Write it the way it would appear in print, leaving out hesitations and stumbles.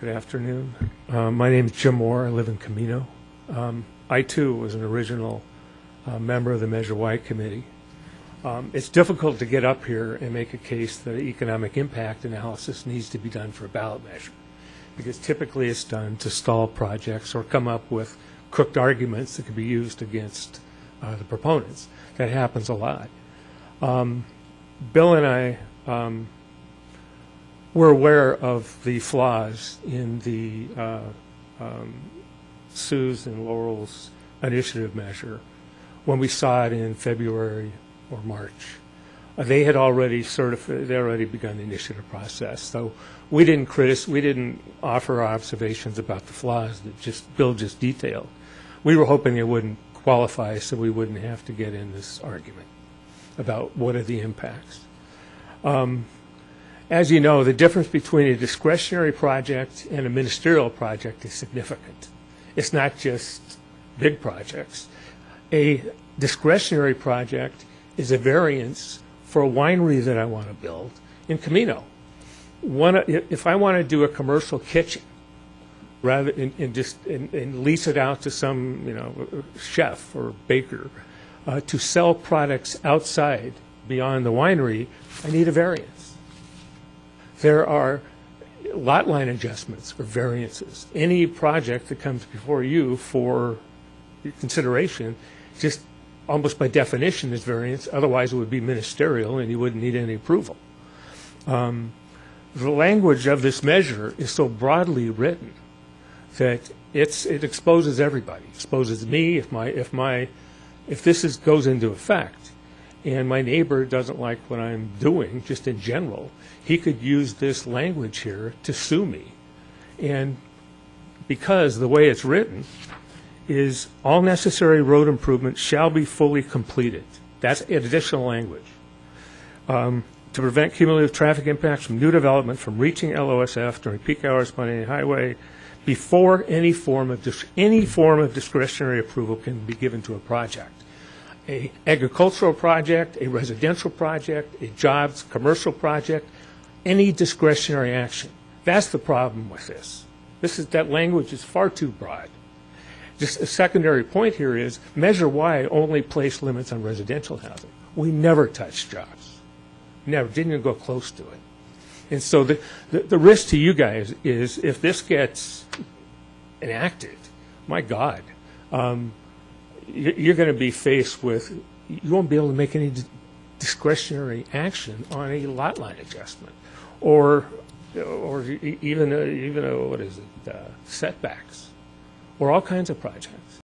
Good afternoon. My name is Jim Moore. I live in Camino. I, too, was an original member of the Measure Y Committee. It's difficult to get up here and make a case that economic impact analysis needs to be done for a ballot measure, because typically it's done to stall projects or come up with crooked arguments that can be used against the proponents. That happens a lot. Bill and I we're aware of the flaws in the Sue's and Laurel's initiative measure when we saw it in February or March. They had already begun the initiative process, so we didn't offer observations about the flaws that Bill just detailed. We were hoping it wouldn't qualify, so we wouldn't have to get in this argument about what are the impacts. As you know, the difference between a discretionary project and a ministerial project is significant. It's not just big projects. A discretionary project is a variance for a winery that I want to build in Camino. If I want to do a commercial kitchen, rather and lease it out to some chef or baker to sell products outside beyond the winery, I need a variance. There are lot line adjustments or variances. Any project that comes before you for consideration, just almost by definition is variance. Otherwise, it would be ministerial, and you wouldn't need any approval. The language of this measure is so broadly written that it exposes everybody. It exposes me if this goes into effect, and my neighbor doesn't like what I'm doing, just in general, he could use this language here to sue me. And because the way it's written is all necessary road improvements shall be fully completed. That's additional language. To prevent cumulative traffic impacts from new development from reaching LOSF during peak hours on any highway before any form of discretionary approval can be given to a project. A agricultural project, a residential project, a jobs commercial project, any discretionary action. That's the problem with this. That language is far too broad. Just a secondary point here is Measure Y only placed limits on residential housing. We never touched jobs. Never, didn't even go close to it. And so the risk to you guys is if this gets enacted, my God, you're going to be faced with, you won't be able to make any discretionary action on a lot line adjustment or even setbacks or all kinds of projects.